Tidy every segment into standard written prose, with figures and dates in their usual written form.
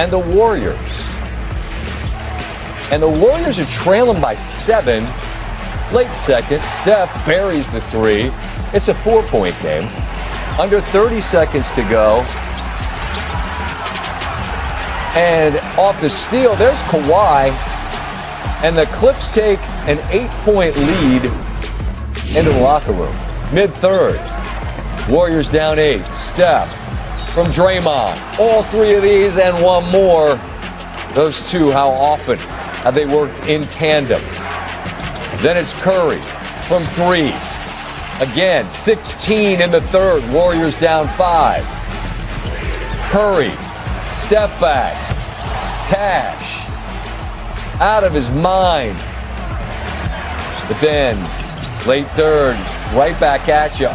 and the Warriors. And the Warriors are trailing by 7. Late second, Steph buries the 3. It's a 4-point game. Under 30 seconds to go. And off the steal, there's Kawhi. And the Clips take an 8-point lead into the locker room. Mid-third, Warriors down 8. Steph from Draymond. All 3 of these and one more. Those two, how often have they worked in tandem? Then it's Curry from 3. Again, 16 in the third. Warriors down 5. Curry, step back. Cash, out of his mind. But then, late third, right back at you.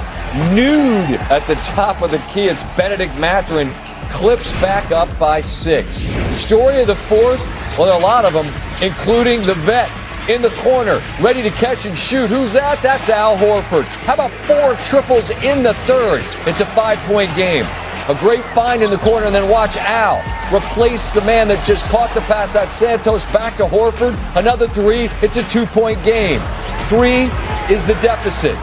Nude at the top of the key. It's Benedict Mathurin. Clips back up by 6. Story of the fourth? Well, there are a lot of them, including the vet in the corner, ready to catch and shoot. Who's that? That's Al Horford. How about 4 triples in the third? It's a 5-point game. A great find in the corner, and then watch Al replace the man that just caught the pass. That's Santos back to Horford. Another 3. It's a 2-point game. 3 is the deficit.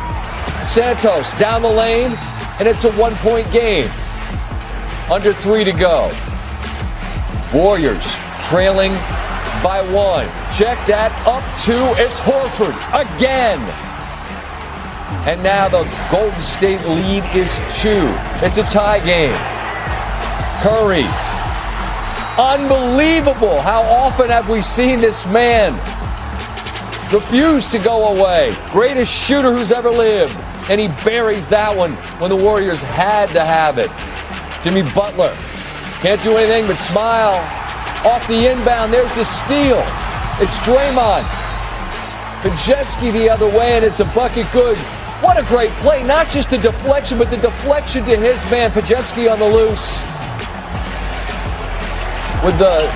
Santos down the lane, and it's a 1-point game. Under 3 to go. Warriors trailing by 1. Check that, up 2. It's Horford again. And now the Golden State lead is 2. It's a tie game. Curry. Unbelievable. How often have we seen this man refuse to go away? Greatest shooter who's ever lived. And he buries that one when the Warriors had to have it. Jimmy Butler can't do anything but smile. Off the inbound, there's the steal. It's Draymond. Pajetsky the other way, and it's a bucket good. What a great play. Not just the deflection, but the deflection to his man, Pajetsky on the loose. With the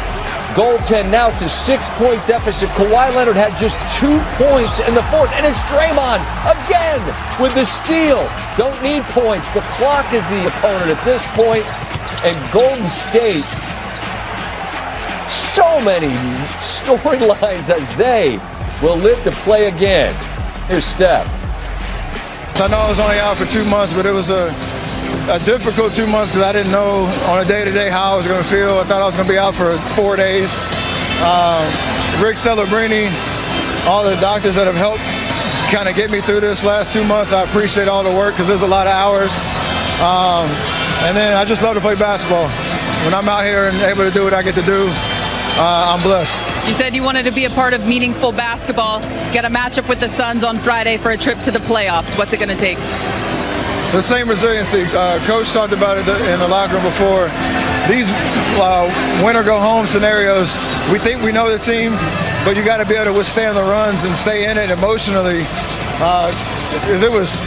goaltend, now it's a 6-point deficit. Kawhi Leonard had just 2 points in the fourth, and it's Draymond again with the steal. Don't need points. The clock is the opponent at this point, and Golden State, so many storylines as they will live to play again. Here's Steph. I know I was only out for 2 months, but it was a difficult 2 months because I didn't know on a day-to-day how I was going to feel. I thought I was going to be out for 4 days. Rick Celebrini, all the doctors that have helped kind of get me through this last 2 months, I appreciate all the work because there's a lot of hours. And then I just love to play basketball. When I'm out here and able to do what I get to do, I'm blessed. You said you wanted to be a part of meaningful basketball. Got a matchup with the Suns on Friday for a trip to the playoffs. What's it going to take? The same resiliency. Coach talked about it in the locker room before. These win or go home scenarios, we think we know the team, but you got to be able to withstand the runs and stay in it emotionally. It was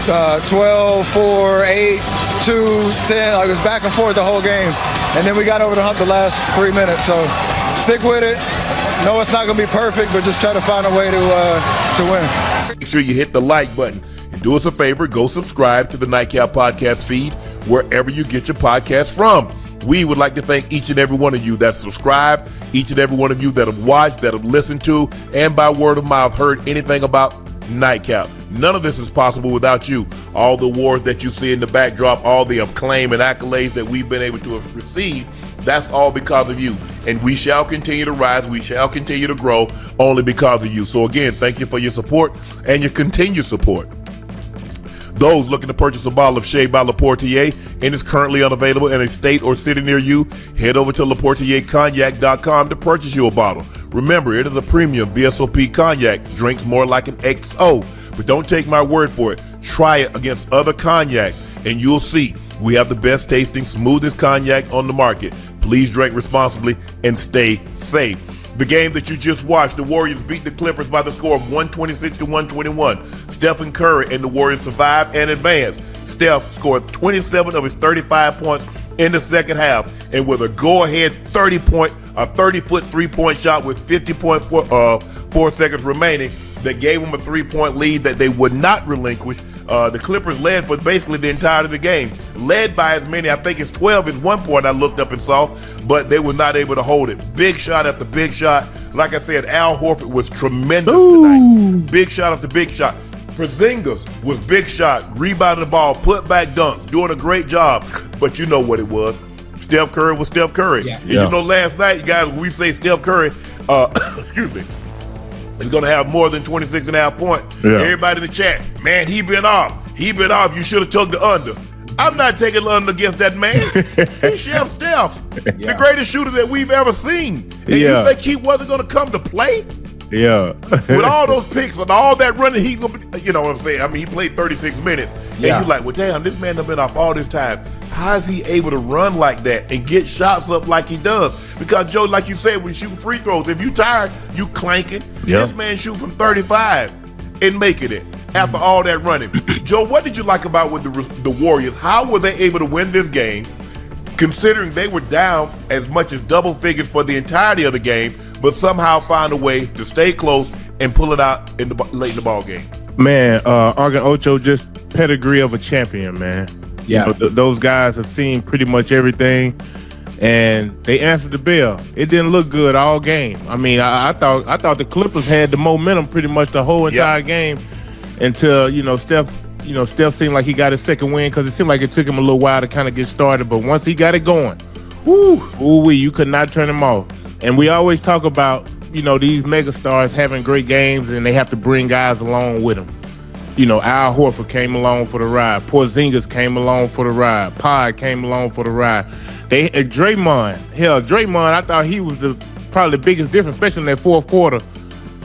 12, 4, 8, 2, 10. Like it was back and forth the whole game. And then we got over the hump the last 3 minutes. So stick with it. No, it's not going to be perfect, but just try to find a way to win. Make sure you hit the like button. And do us a favor, go subscribe to the Nightcap Podcast feed wherever you get your podcasts from. We would like to thank each and every one of you that subscribe, each and every one of you that have watched, that have listened to, and by word of mouth heard anything about Nightcap. None of this is possible without you. All the awards that you see in the backdrop, all the acclaim and accolades that we've been able to have received, that's all because of you. And we shall continue to rise. We shall continue to grow only because of you. So again, thank you for your support and your continued support. Those looking to purchase a bottle of Shea by Leportier and is currently unavailable in a state or city near you, head over to LeportierCognac.com to purchase you a bottle. Remember, it is a premium VSOP cognac, drinks more like an XO. But don't take my word for it. Try it against other cognacs and you'll see we have the best tasting, smoothest cognac on the market. Please drink responsibly and stay safe. The game that you just watched, the Warriors beat the Clippers by the score of 126-121. Stephen Curry and the Warriors survived and advanced. Steph scored 27 of his 35 points in the second half, and with a go-ahead 30-foot three-point shot with 50.4 seconds remaining, that gave them a 3-point lead that they would not relinquish. The Clippers led for basically the entirety of the game, led by as many, I think it's 12 at one point I looked up and saw, but they were not able to hold it. Big shot after big shot. Like I said, Al Horford was tremendous tonight. Big shot after big shot. Porzingis was big shot, rebounding the ball, put back dunks, doing a great job. But you know what it was. Steph Curry was Steph Curry. Yeah. And you know, last night, you guys, when we say Steph Curry, excuse me, he's going to have more than 26.5 points. Yeah. Everybody in the chat, man, he been off. He been off. You should have took the under. I'm not taking the under against that man. He's Chef Steph, the greatest shooter that we've ever seen. And you think he wasn't going to come to play? Yeah. With all those picks and all that running, he's going to, you know what I'm saying? I mean, he played 36 minutes. And you're like, well, damn, this man done been off all this time. How is he able to run like that and get shots up like he does? Because, Joe, like you said, when shooting free throws, if you tired, you clanking. This man shoot from 35 and making it after all that running. Joe, what did you like about with the Warriors? How were they able to win this game, considering they were down as much as double figures for the entirety of the game, but somehow find a way to stay close and pull it out in the late in the ball game? Man, Argan Ocho, just pedigree of a champion, man. Yeah, you know, those guys have seen pretty much everything, and they answered the bell. It didn't look good all game. I mean, I thought the Clippers had the momentum pretty much the whole entire game until Steph seemed like he got his second win, because it seemed like it took him a little while to kind of get started. But once he got it going, you could not turn him off. And we always talk about these mega stars having great games, and they have to bring guys along with them. Al Horford came along for the ride. Porzingis came along for the ride. Pod came along for the ride. Draymond, I thought he was probably the biggest difference, especially in that fourth quarter.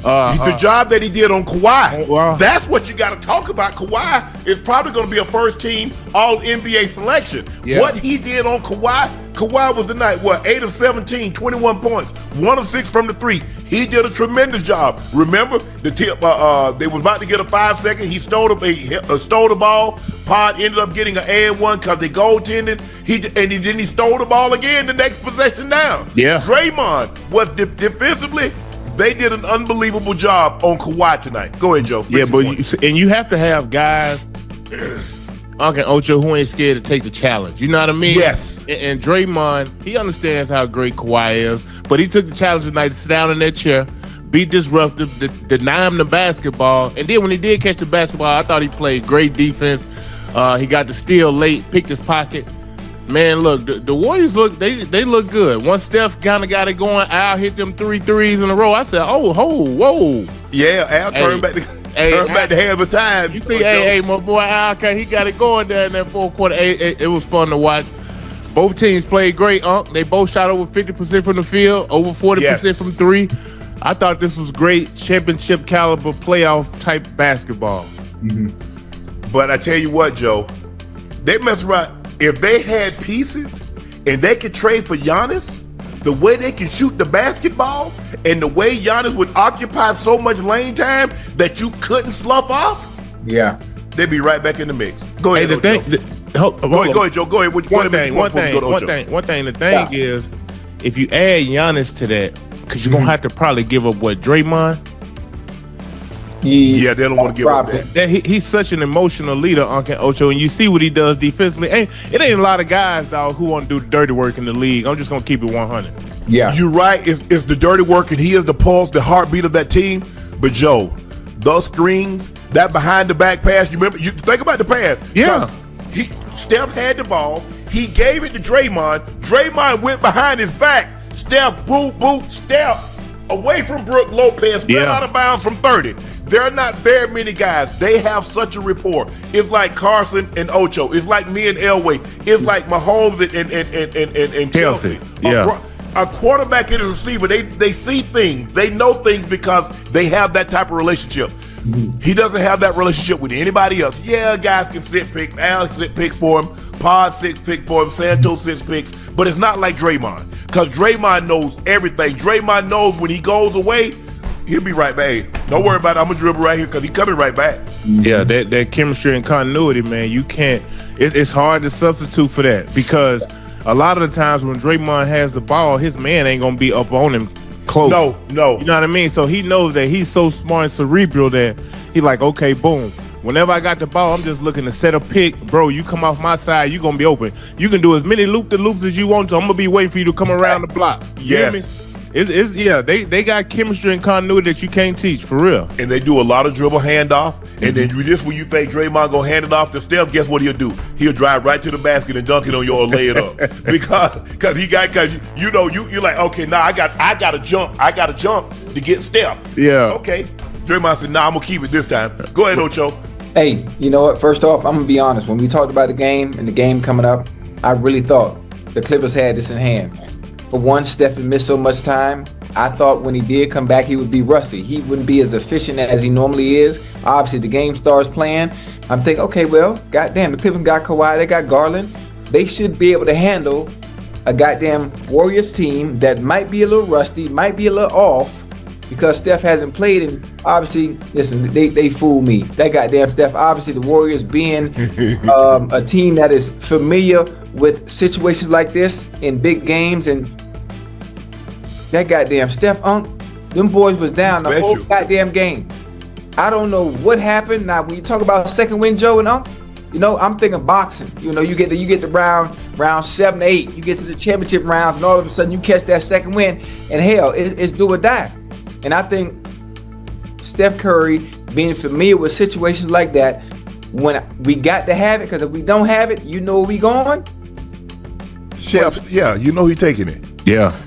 The job that he did on Kawhi, that's what you got to talk about. Kawhi is probably going to be a first-team All-NBA selection. Yeah. What he did on Kawhi was the night, 8 of 17, 21 points, 1 of 6 from the three. He did a tremendous job. Remember, they was about to get a 5-second. He stole the ball. Pod ended up getting an and-1 because they goaltended. He stole the ball again the next possession down. Yeah. Draymond was defensively. They did an unbelievable job on Kawhi tonight. Go ahead, Joe. Yeah, but you have to have guys, Uncle Ocho, who ain't scared to take the challenge. You know what I mean? Yes. And Draymond, he understands how great Kawhi is, but he took the challenge tonight to sit down in that chair, be disruptive, deny him the basketball, and then when he did catch the basketball, I thought he played great defense. He got the steal late, picked his pocket. Man, look, the Warriors they look good. Once Steph kind of got it going, Al hit them 3 threes in a row. I said, whoa. Yeah, Al turned back the hands of time. You see, my boy Al, he got it going there in that fourth quarter. It was fun to watch. Both teams played great, They both shot over 50% from the field, over 40% from three. I thought this was great championship caliber playoff type basketball. Mm-hmm. But I tell you what, Joe, they mess around. If they had pieces and they could trade for Giannis, the way they can shoot the basketball and the way Giannis would occupy so much lane time that you couldn't slough off, they'd be right back in the mix. Go ahead, Joe. Go ahead, Joe. Go ahead. One thing. The thing is, if you add Giannis to that, because you're gonna have to probably give up Draymond. Yeah, they don't want to give up that. He's such an emotional leader, Uncle Ocho, and you see what he does defensively. It ain't a lot of guys, dog, who want to do the dirty work in the league. I'm just going to keep it 100. Yeah. You're right. It's the dirty work, and he is the pulse, the heartbeat of that team. But, Joe, those screens, that behind-the-back pass, you think about the pass. Yeah. Steph had the ball. He gave it to Draymond. Draymond went behind his back. Steph, boot, Steph, away from Brook Lopez, out of bounds from 30. There are not very many guys. They have such a rapport. It's like Carson and Ocho. It's like me and Elway. It's like Mahomes and Kelsey. Yeah. A quarterback and a receiver, they see things. They know things because they have that type of relationship. Mm-hmm. He doesn't have that relationship with anybody else. Yeah, guys can sit picks. Al sit picks for him. Pod sits picks for him. Santos sits picks. But it's not like Draymond, because Draymond knows everything. Draymond knows when he goes away, he'll be right back. Hey, don't worry about it. I'm going to dribble right here because he's coming right back. Yeah, that chemistry and continuity, man, you can't – it's hard to substitute for that, because a lot of the times when Draymond has the ball, his man ain't going to be up on him close. No. You know what I mean? So he knows that he's so smart and cerebral that he like, okay, boom. Whenever I got the ball, I'm just looking to set a pick. Bro, you come off my side, you're going to be open. You can do as many loop-de-loops as you want to. I'm going to be waiting for you to come around the block. You hear me? They got chemistry and continuity that you can't teach, for real. And they do a lot of dribble handoff. And then when you think Draymond going to hand it off to Steph, guess what he'll do? He'll drive right to the basket and dunk it on you or lay it up. because you're like, okay, now I got to jump to get Steph. Yeah. Okay. Draymond said, I'm going to keep it this time. Go ahead, Ocho. Hey, you know what? First off, I'm going to be honest. When we talked about the game and the game coming up, I really thought the Clippers had this in hand. For one, Stephen missed so much time. I thought when he did come back, he would be rusty. He wouldn't be as efficient as he normally is. Obviously, the game starts playing. I'm thinking, okay, well, goddamn, the Clippers got Kawhi, they got Garland. They should be able to handle a goddamn Warriors team that might be a little rusty, might be a little off, because Steph hasn't played, and obviously, listen, they fooled me. That goddamn Steph, obviously the Warriors being a team that is familiar with situations like this in big games, and that goddamn Steph, them boys was down the whole goddamn game. I don't know what happened. Now, when you talk about second win, Joe and I'm thinking boxing. You get the round 7, 8, you get to the championship rounds, and all of a sudden you catch that second win, and hell, it's do or die. And I think Steph Curry being familiar with situations like that, when we got to have it, because if we don't have it, you know where we going? Chef, you know he's taking it. Yeah.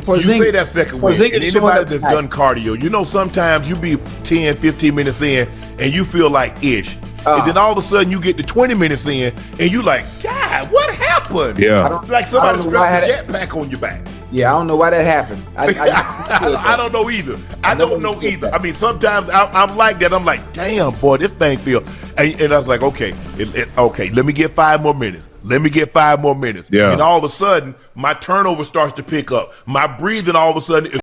You say that second win, and anybody that's done cardio, sometimes you be 10, 15 minutes in, and you feel like ish. And then all of a sudden you get to 20 minutes in, and you like, God, what happened? Yeah. Like somebody strapped a jetpack on your back. Yeah, I don't know why that happened. I don't know either. I don't know either. I mean, sometimes I'm like that. I'm like, damn, boy, this thing feels. And I was like, okay, let me get 5 more minutes. Yeah. And all of a sudden, my turnover starts to pick up. My breathing all of a sudden is